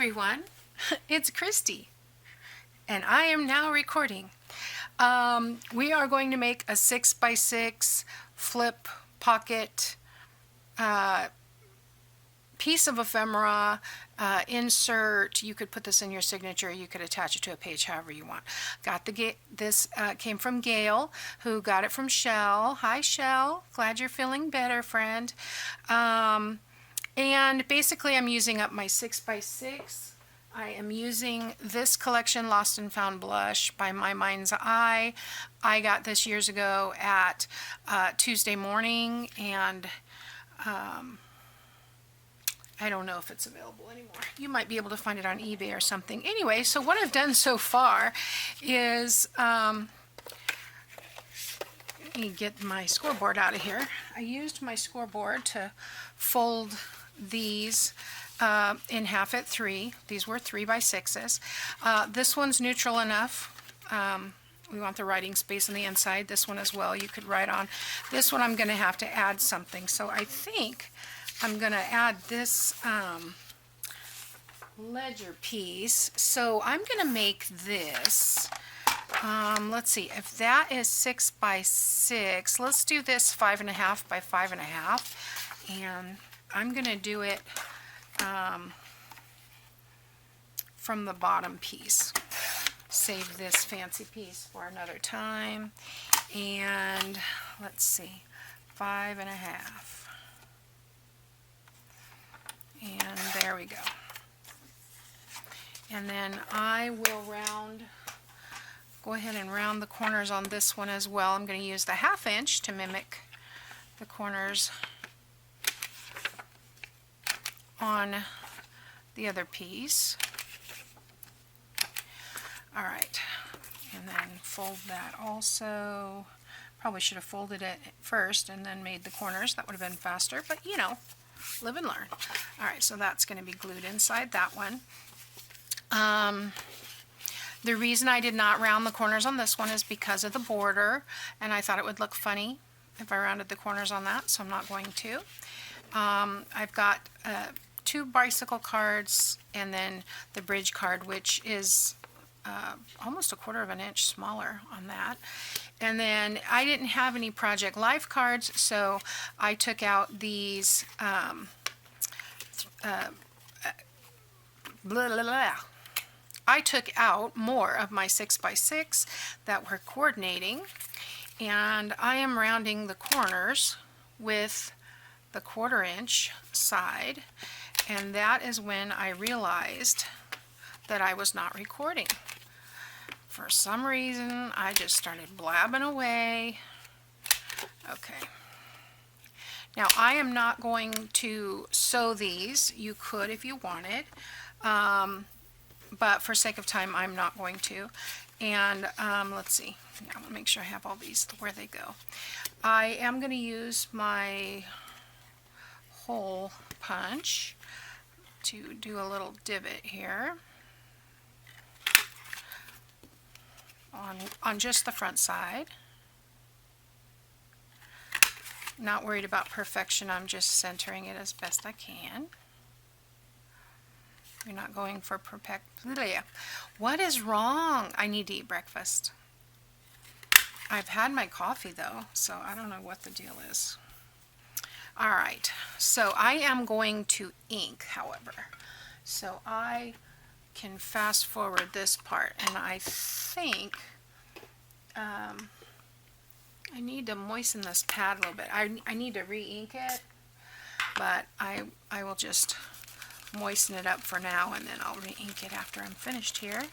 everyone, it's Kristi, and I am now recording. We are going to make a 6x6 flip pocket piece of ephemera insert. You could put this in your signature, you could attach it to a page however you want. This came from Gail, who got it from Shell. Hi Shell, glad you're feeling better, friend. And basically I'm using up my 6x6. I am using this collection, Lost and Found Blush by My Mind's Eye. I got this years ago at Tuesday Morning, and I don't know if it's available anymore. You might be able to find it on eBay or something. Anyway, so what I've done so far is, let me get my scoreboard out of here. I used my scoreboard to fold these in half at 3. These were 3x6s. This one's neutral enough. We want the writing space on the inside. This one as well, you could write on. This one I'm going to have to add something. So I think I'm going to add this ledger piece. So I'm going to make this. Let's see, if that is 6x6, let's do this 5.5 by 5.5. And I'm going to do it from the bottom piece. Save this fancy piece for another time. And let's see, 5.5. And there we go. And then I will go ahead and round the corners on this one as well. I'm going to use the 1/2 inch to mimic the corners on the other piece. All right, and then fold that also. Probably should have folded it first and then made the corners. That would have been faster, but you know, live and learn. All right, so that's going to be glued inside that one. The reason I did not round the corners on this one is because of the border, and I thought it would look funny if I rounded the corners on that, so I'm not going to. I've got 2 bicycle cards and then the bridge card, which is almost 1/4 inch smaller on that. And then I didn't have any Project Life cards, so I took out these I took out more of my 6x6 that were coordinating, and I am rounding the corners with the 1/4 inch side, and that is when I realized that I was not recording. For some reason, I just started blabbing away. Okay. Now, I am not going to sew these. You could if you wanted, but for sake of time, I'm not going to. And let's see. Now, I want to make sure I have all these where they go. I am going to use my hole punch to do a little divot here on just the front side. Not worried about perfection, I'm just centering it as best I can. You're not going for perfect. What is wrong? I need to eat breakfast. I've had my coffee though, so I don't know what the deal is. Alright, so I am going to ink, however. So I can fast forward this part, and I think I need to moisten this pad a little bit. I need to re-ink it, but I will just moisten it up for now, and then I'll re-ink it after I'm finished here.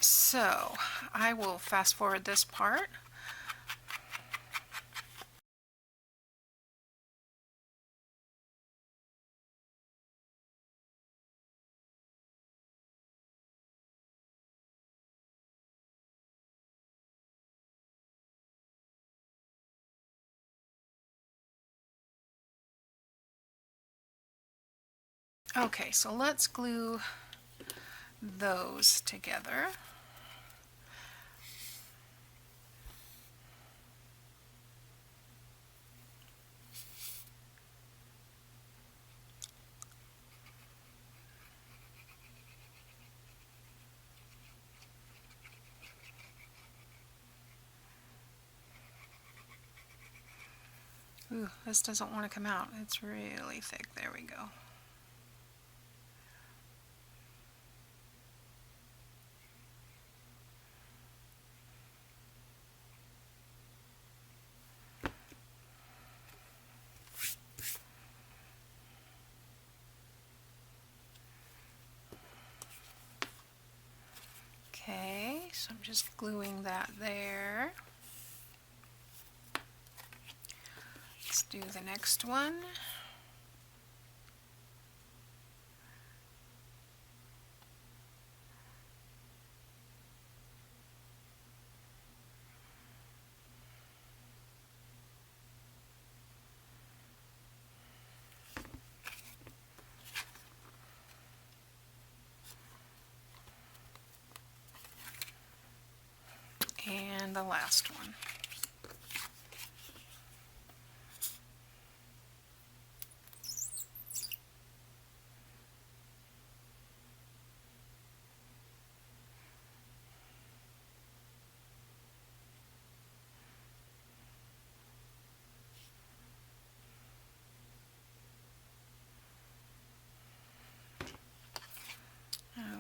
So I will fast forward this part. Okay, so let's glue those together. Ooh, this doesn't want to come out. It's really thick. There we go. Okay, so I'm just gluing that there. Let's do the next one. And the last one.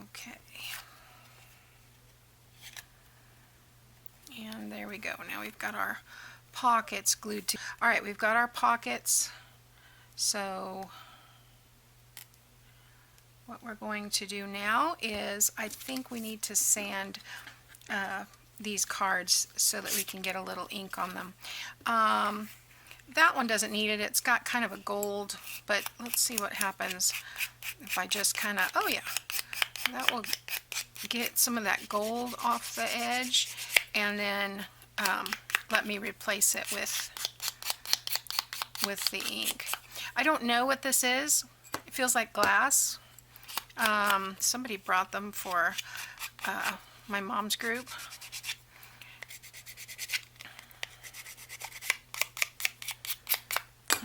Okay. And there we go. Now we've got our pockets glued to. All right, we've got our pockets. So what we're going to do now is, I think we need to sand these cards so that we can get a little ink on them. That one doesn't need it. It's got kind of a gold, but let's see what happens if I just kind of, oh yeah, that will get some of that gold off the edge, and then let me replace it with the ink. I don't know what this is. It feels like glass. Somebody brought them for my mom's group.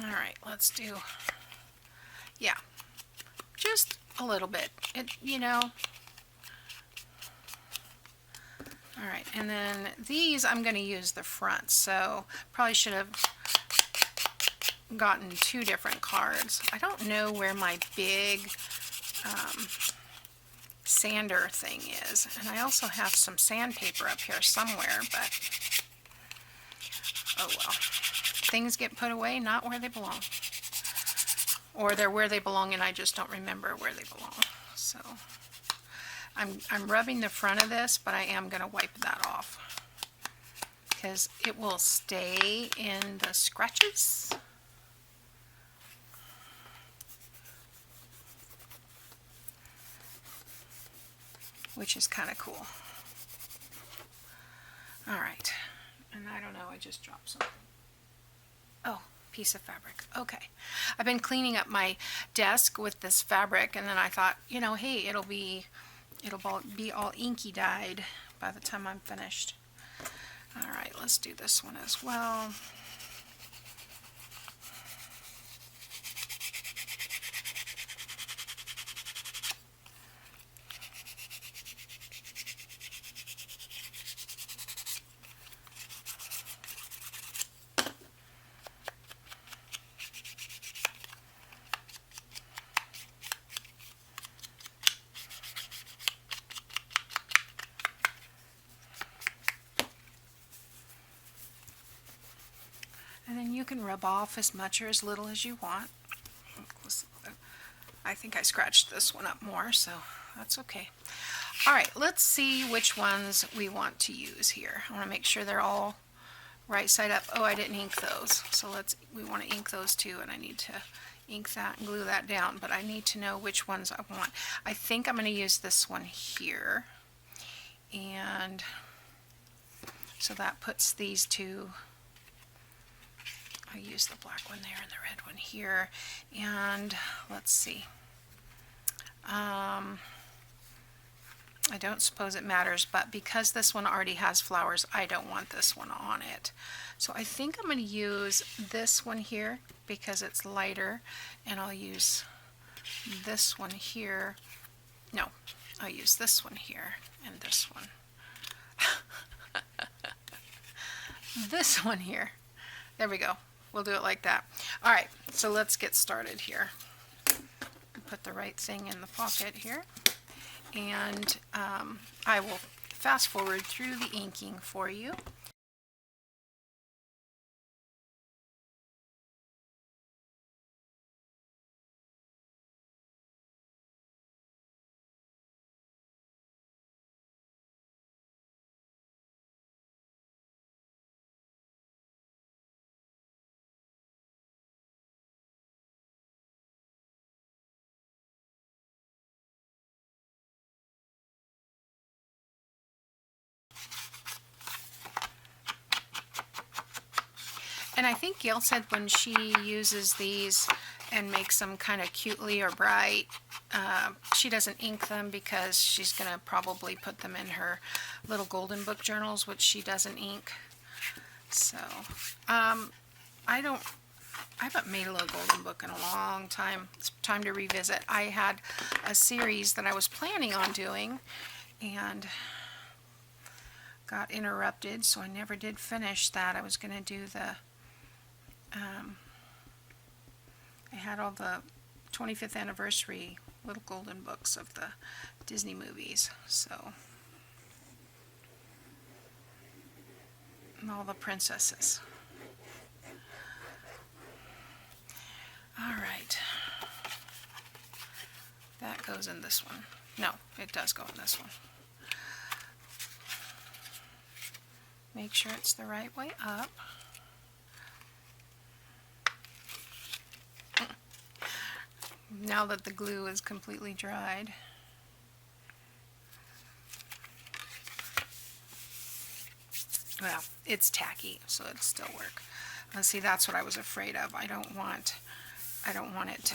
All right, let's do, yeah, just a little bit. It, you know. All right, and then these I'm going to use the front, so probably should have gotten 2 different cards. I don't know where my big sander thing is, and I also have some sandpaper up here somewhere, but oh well. Things get put away not where they belong, or they're where they belong and I just don't remember where they belong. So I'm rubbing the front of this, but I am going to wipe that off because it will stay in the scratches. Which is kind of cool. All right, and I don't know, I just dropped something. Oh, piece of fabric. Okay. I've been cleaning up my desk with this fabric, and then I thought, you know, hey, it'll be all inky dyed by the time I'm finished. All right, let's do this one as well. And then you can rub off as much or as little as you want. I think I scratched this one up more, so that's okay. All right, let's see which ones we want to use here. I want to make sure they're all right side up. Oh, I didn't ink those, so we want to ink those too, and I need to ink that and glue that down, but I need to know which ones I want. I think I'm going to use this one here, and so that puts these two. I use the black one there and the red one here, and let's see. I don't suppose it matters, but because this one already has flowers, I don't want this one on it. So I think I'm going to use this one here because it's lighter, and I'll use this one here. No, I'll use this one here and this one. This one here. There we go. we'll do it like that. All right, so let's get started here. Put the right thing in the pocket here, and I will fast forward through the inking for you. And I think Gail said when she uses these and makes them kind of cutely or bright, she doesn't ink them because she's going to probably put them in her little golden book journals, which she doesn't ink. So, I haven't made a little golden book in a long time. It's time to revisit. I had a series that I was planning on doing and got interrupted, so I never did finish that. I was going to do the I had all the 25th anniversary little golden books of the Disney movies, so, and all the princesses. All right, that goes in this one. No, it does go in this one. Make sure it's the right way up. Now that the glue is completely dried. Well, it's tacky, so it'll still work. Let's see, that's what I was afraid of. I don't want it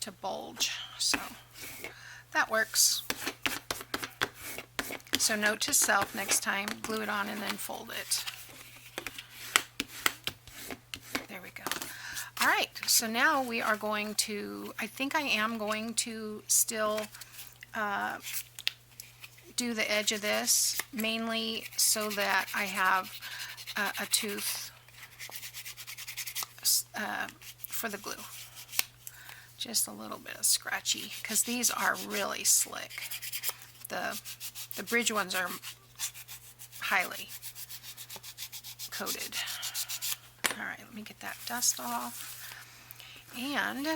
to bulge, so that works. So note to self, next time, glue it on and then fold it. There we go. All right, so now we are going to, I think I am going to still do the edge of this, mainly so that I have a tooth for the glue. Just a little bit of scratchy, because these are really slick. The bridge ones are highly coated. All right, let me get that dust off. And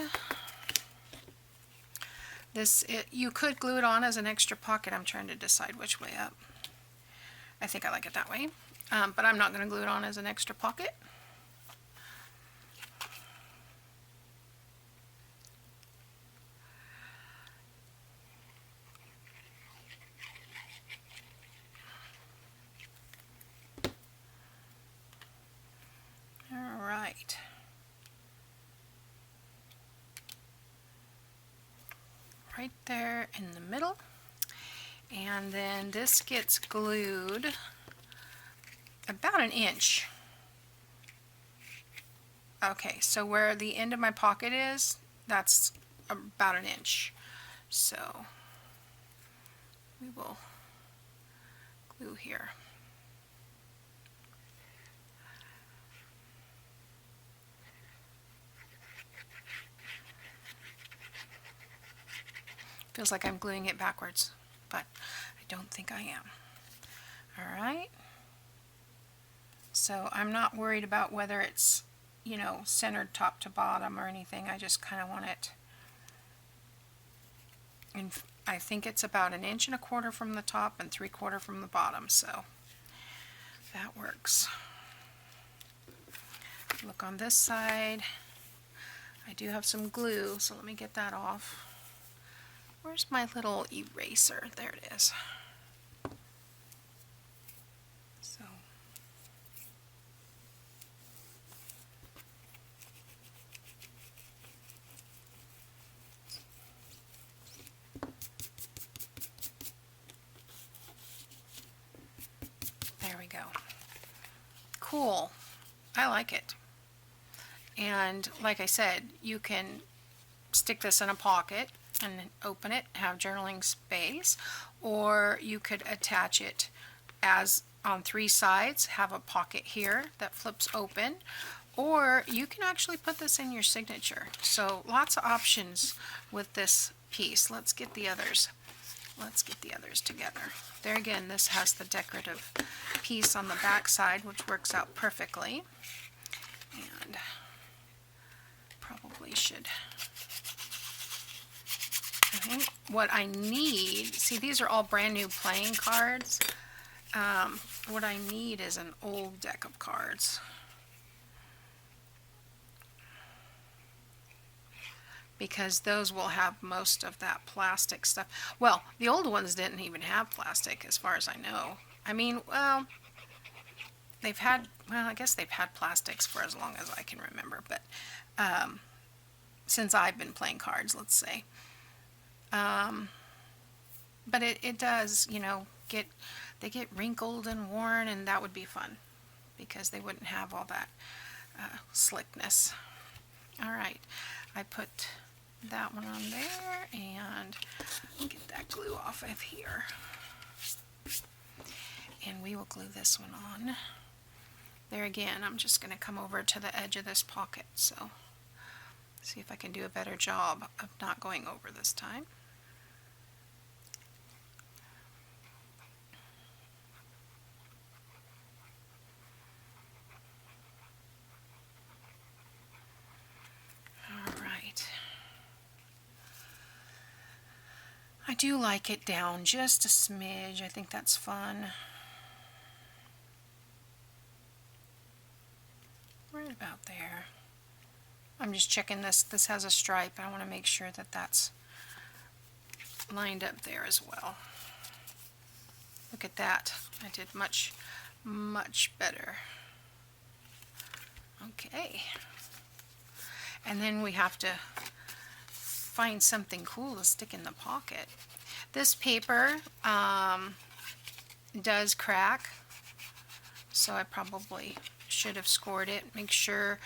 this, you could glue it on as an extra pocket. I'm trying to decide which way up. I think I like it that way, but I'm not going to glue it on as an extra pocket. All right. Right there in the middle, and then this gets glued about an inch. Okay, so where the end of my pocket is, that's about an inch. So we will glue here. Feels like I'm gluing it backwards, but I don't think I am. All right. So I'm not worried about whether it's, you know, centered top to bottom or anything. I just kind of want it. And I think it's about 1 1/4 inches from the top and 3/4 from the bottom, so that works. Look on this side. I do have some glue, so let me get that off. Where's my little eraser? There it is. So, there we go. Cool. I like it. And like I said, you can stick this in a pocket and open it, have journaling space, or you could attach it as on 3 sides, have a pocket here that flips open, or you can actually put this in your signature. So lots of options with this piece. Let's get the others. Let's get the others together. There again, this has the decorative piece on the back side, which works out perfectly. And probably should. I think what I need, see, these are all brand new playing cards. What I need is an old deck of cards. Because those will have most of that plastic stuff. Well, the old ones didn't even have plastic as far as I know. I mean, well, I guess they've had plastics for as long as I can remember, but since I've been playing cards, let's say. But it does, you know, they get wrinkled and worn, and that would be fun because they wouldn't have all that slickness. All right, I put that one on there and get that glue off of here. And we will glue this one on. There again, I'm just going to come over to the edge of this pocket, so see if I can do a better job of not going over this time. I do like it down just a smidge. I think that's fun. Right about there. I'm just checking this. This has a stripe. I want to make sure that that's lined up there as well. Look at that. I did much, much better. Okay. And then we have to find something cool to stick in the pocket. This paper does crack, so I probably should have scored it. Make sure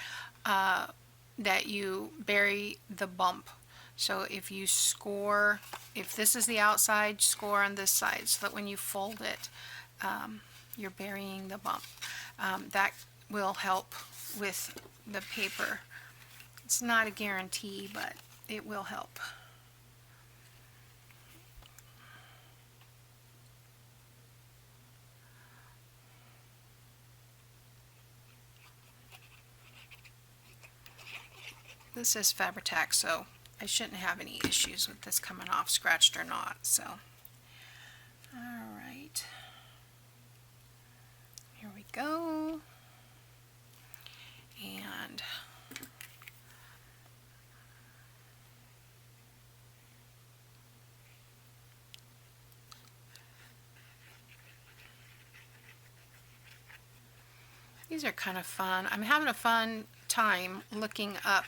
that you bury the bump. So if you score, if this is the outside, score on this side so that when you fold it, you're burying the bump. That will help with the paper. It's not a guarantee, but it will help. This is Fabri-Tac, so I shouldn't have any issues with this coming off scratched or not. So, all right, here we go. And these are kind of fun. I'm having a fun time looking up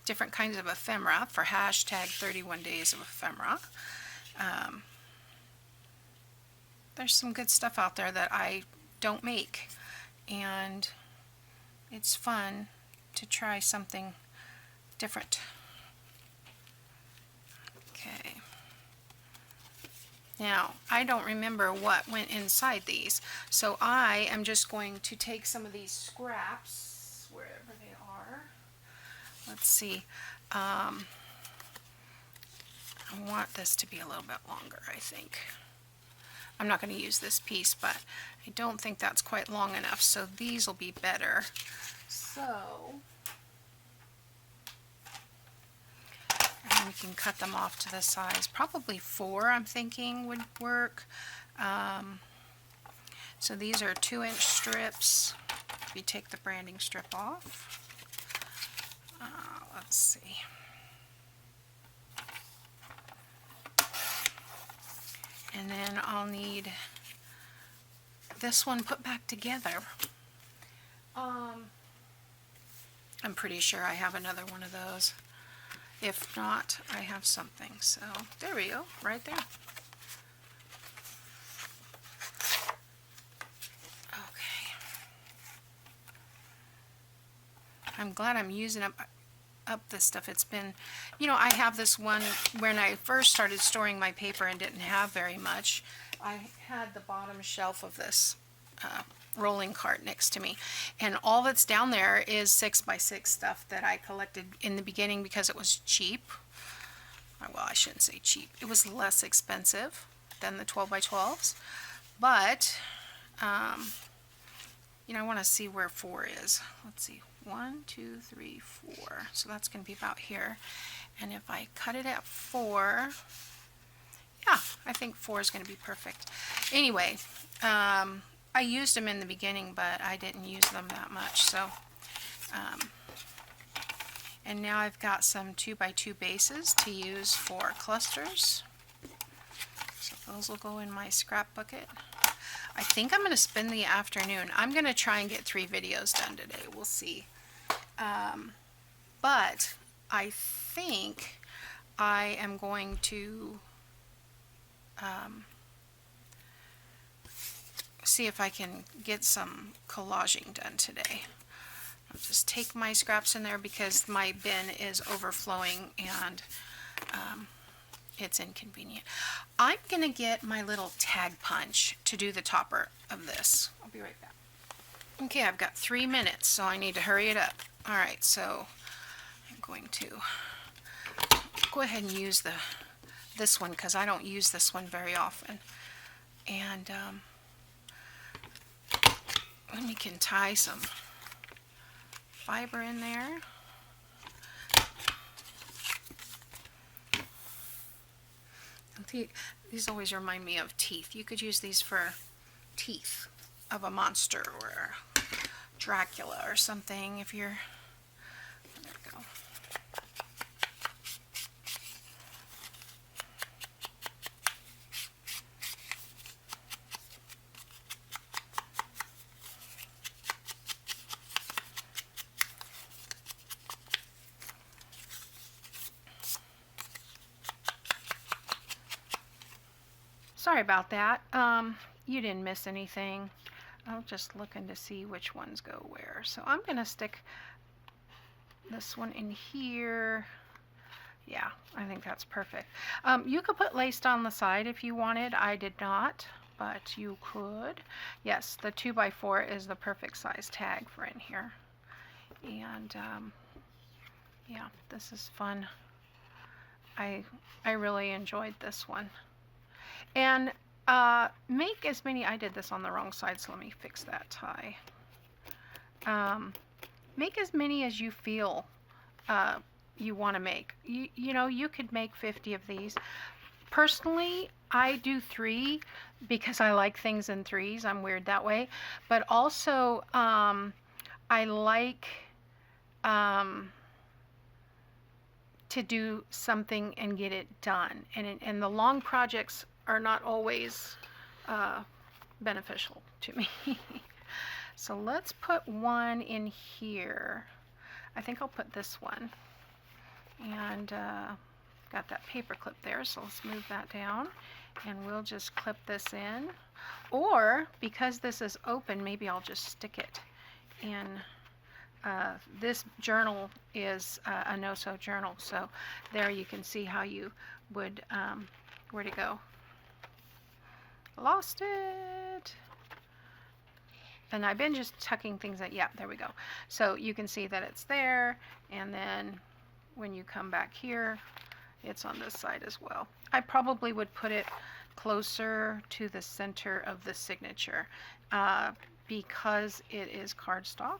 different kinds of ephemera for hashtag 31 days of ephemera. There's some good stuff out there that I don't make, and it's fun to try something different. Okay. Now, I don't remember what went inside these, so I am just going to take some of these scraps, wherever they are. Let's see. I want this to be a little bit longer, I think. I'm not going to use this piece, but I don't think that's quite long enough, so these will be better. So, and we can cut them off to the size. Probably 4, I'm thinking, would work. So these are 2-inch strips. We take the branding strip off. Let's see. And then I'll need this one put back together. I'm pretty sure I have another one of those. If not, I have something. So there we go, right there. Okay. I'm glad I'm using up this stuff. It's been, you know, I have this one when I first started storing my paper and didn't have very much. I had the bottom shelf of this rolling cart next to me, and all that's down there is 6x6 stuff that I collected in the beginning because it was cheap. Well, I shouldn't say cheap. It was less expensive than the 12x12s, but you know, I want to see where 4 is. Let's see, 1, 2, 3, 4. So that's going to be about here. And if I cut it at 4, yeah, I think 4 is going to be perfect. Anyway, I used them in the beginning, but I didn't use them that much. So, and now I've got some 2x2 bases to use for clusters. So those will go in my scrap bucket. I think I'm going to spend the afternoon. I'm going to try and get 3 videos done today. We'll see. But I think I am going to see if I can get some collaging done today. I'll just take my scraps in there because my bin is overflowing and it's inconvenient. I'm going to get my little tag punch to do the topper of this. I'll be right back. Okay, I've got 3 minutes, so I need to hurry it up. Alright, so I'm going to go ahead and use this one because I don't use this one very often. And then we can tie some fiber in there. These always remind me of teeth. You could use these for teeth of a monster or Dracula or something if you're... There we go. Sorry about that. You didn't miss anything. I'm just looking to see which ones go where. So I'm going to stick this one in here. Yeah, I think that's perfect. You could put lace on the side if you wanted. I did not, but you could. Yes, the 2x4 is the perfect size tag for in here. And yeah, this is fun. I really enjoyed this one. And make as many, I did this on the wrong side, so let me fix that tie. Make as many as you feel you want to make. You know, you could make 50 of these. Personally, I do 3 because I like things in 3s. I'm weird that way. But also, I like to do something and get it done. And the long projects are not always beneficial to me. So let's put one in here. I think I'll put this one. And got that paper clip there, so let's move that down. And we'll just clip this in. Or, because this is open, maybe I'll just stick it in. This journal is a no-sew journal, so there you can see how you would, where to go. Lost it. And I've been just tucking things in. Yeah, there we go. So you can see that it's there, and then when you come back here, it's on this side as well. I probably would put it closer to the center of the signature because it is cardstock,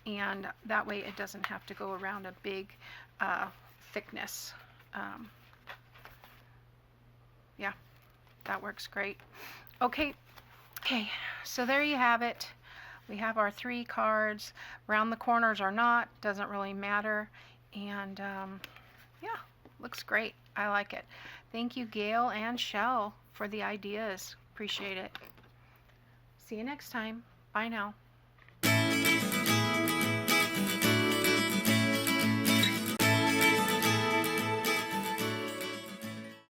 and that way it doesn't have to go around a big thickness. Yeah, that works great. Okay, so there you have it. We have our 3 cards. Round the corners or not, doesn't really matter. And yeah, looks great. I like it. Thank you, Gail and Shell, for the ideas. Appreciate it. See you next time. Bye now.